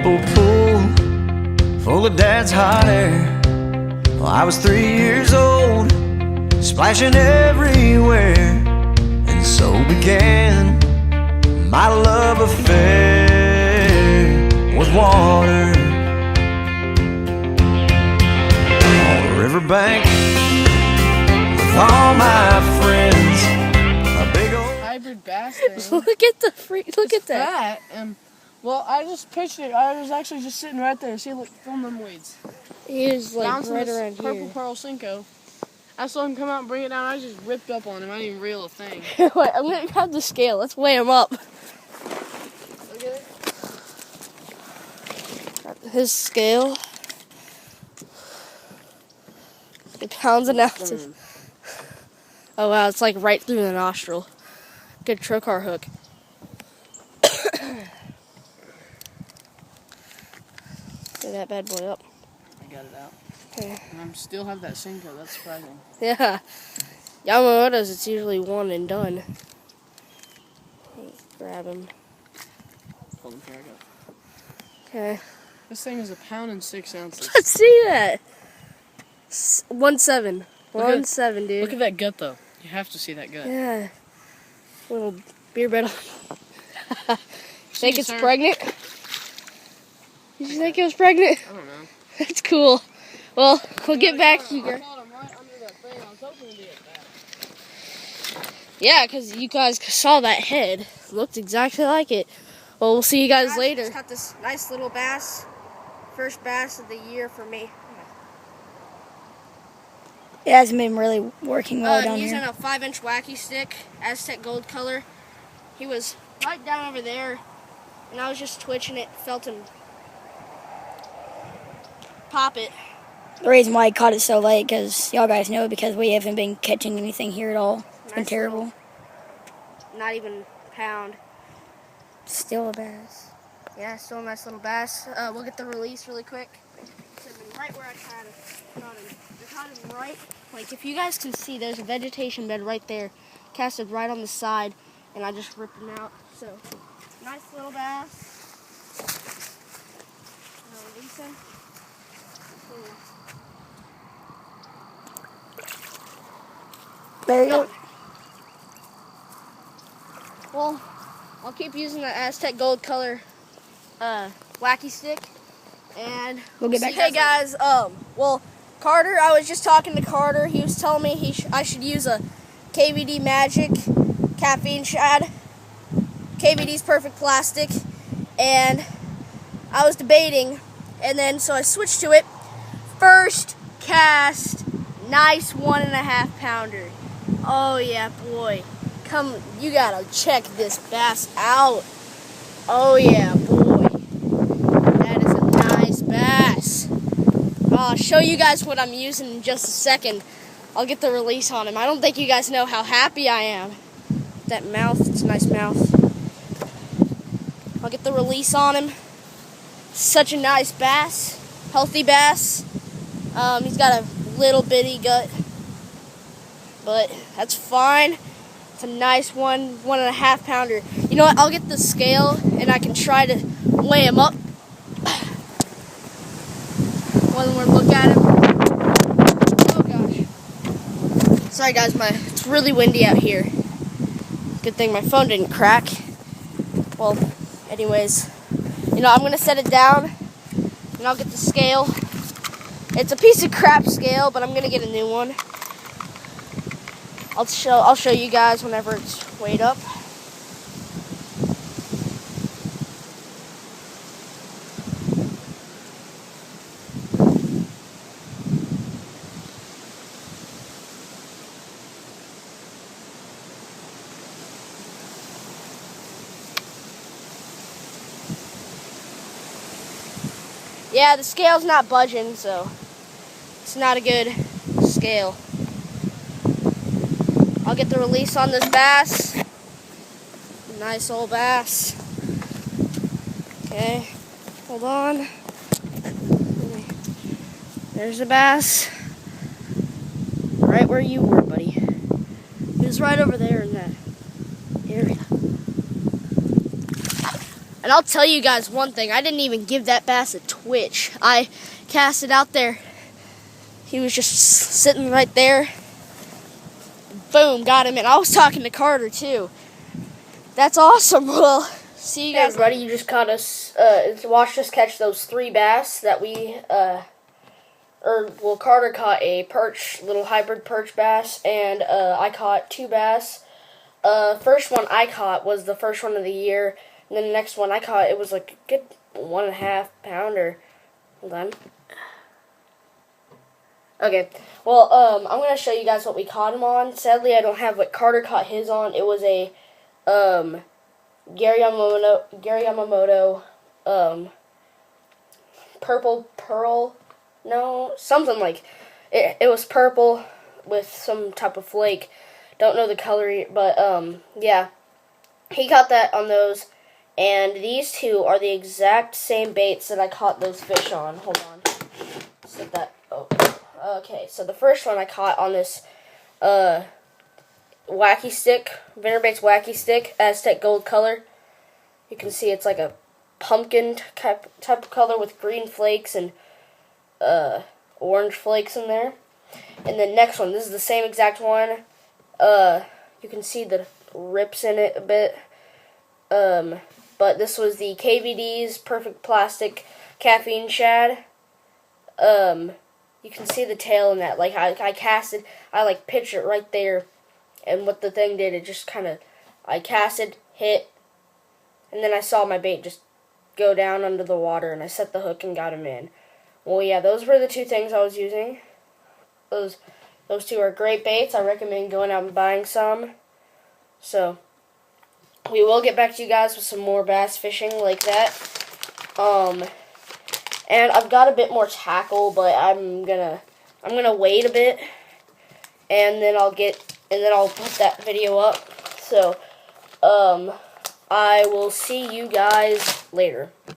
purple pool full of Dad's hot air. Well, I was 3 years old, splashing everywhere, and so began my love affair with water. On the riverbank with all my friends, a big old hybrid bass thing. Look at the look at that. Fat and well, I just pictured it. I was actually just sitting right there. See, look, film them weeds. He is like Bouncing right this around purple here. pearl Cinco. I saw him come out and bring it down. I just ripped up on him. I didn't even reel a thing. Wait, I'm gonna grab the scale. Let's weigh him up. Look at it. His scale. The pounds and ounces. Oh wow, it's like right through the nostril. Good trocar hook. Get that bad boy up. I got it out. Okay. And I still have that Cinco. That's surprising. Yeah. Yamamoto's, it's usually one and done. Grab him. Hold him here, I got it. Okay. This thing is 1 pound and 6 ounces. Let's see that. 1.7. 1.7, dude. Look at that gut, though. You have to see that gut. Yeah. Little beer bed. Think it's sir. pregnant? Did you think it was pregnant? I don't know. That's cool. Well, we'll get back to you I guys. caught him right under that thing. I was hoping to be at that. Yeah, because you guys saw that head. Looked exactly like it. Well, we'll see you guys later. Just got this nice little bass. First bass of the year for me. It hasn't been really working well down I'm using here. a 5-inch wacky stick, Aztec gold color. He was right down over there, and I was just twitching it, felt him pop it. The reason why I caught it so late, because y'all guys know, because we haven't been catching anything here at all. It's been Nice terrible. Not even a pound. Still a bass. Yeah, still a nice little bass. We'll get the release really quick. Set him right where I caught him. I caught him right. Like, if you guys can see, there's a vegetation bed right there. Casted right on the side, and I just ripped him out. So, nice little bass. Release him. There you go. Well, I'll keep using the Aztec gold color wacky stick. And We'll get back. hey guys, well, Carter, I was just talking to Carter. He was telling me I should use a KVD Magic caffeine shad. KVD's perfect plastic, and I was debating, and then so I switched to it. First cast, nice 1.5 pounder. Oh yeah, boy. Come, you gotta check this bass out. Oh yeah, boy. That is a nice bass. I'll show you guys what I'm using in just a second. I'll get the release on him. I don't think you guys know how happy I am. That mouth, it's a nice mouth. I'll get the release on him. Such a nice bass. Healthy bass. He's got a little bitty gut, but that's fine. It's a nice 1.5 pounder. You know what? I'll get the scale and I can try to weigh him up. One more look at him. Oh gosh. Sorry guys, it's really windy out here. Good thing my phone didn't crack. Well, anyways, I'm gonna set it down and I'll get the scale. It's a piece of crap scale, but I'm gonna get a new one. I'll show you guys whenever it's weighed up. Yeah, the scale's not budging, so it's not a good scale. I'll get the release on this bass. Nice old bass. Okay, hold on. There's the bass. Right where you were, buddy. He was right over there in that area. And I'll tell you guys one thing. I didn't even give that bass a twitch. I cast it out there. He was just sitting right there. Boom, got him in. I was talking to Carter too. That's awesome. Well, see you guys. Hey everybody, you just caught us, watched us catch those 3 bass that we, Carter caught a perch, little hybrid perch bass, and I caught 2 bass. First one I caught was the first one of the year, and then the next one I caught, it was like a good 1.5 pounder. Hold on. Okay, well, I'm going to show you guys what we caught him on. Sadly, I don't have what Carter caught his on. It was a, Gary Yamamoto, purple pearl, no, something like, it was purple with some type of flake. Don't know the color, but, yeah, he caught that on those, and these 2 are the exact same baits that I caught those fish on. Hold on, set that, oh, okay, so the first one I caught on this, Wacky Stick, Vinterbaits Wacky Stick, Aztec Gold color. You can see it's like a pumpkin type of color with green flakes and orange flakes in there. And the next one, this is the same exact one. You can see the rips in it a bit. But this was the KVD's Perfect Plastic Caffeine Shad. You can see the tail in that. Like I casted, I like pitched it right there. And what the thing did, it just kind of, I casted, hit, and then I saw my bait just go down under the water, and I set the hook and got him in. Well, yeah, those were the 2 things I was using. Those 2 are great baits. I recommend going out and buying some. So, we will get back to you guys with some more bass fishing like that. And I've got a bit more tackle, but I'm gonna wait a bit, and then I'll put that video up. So, I will see you guys later.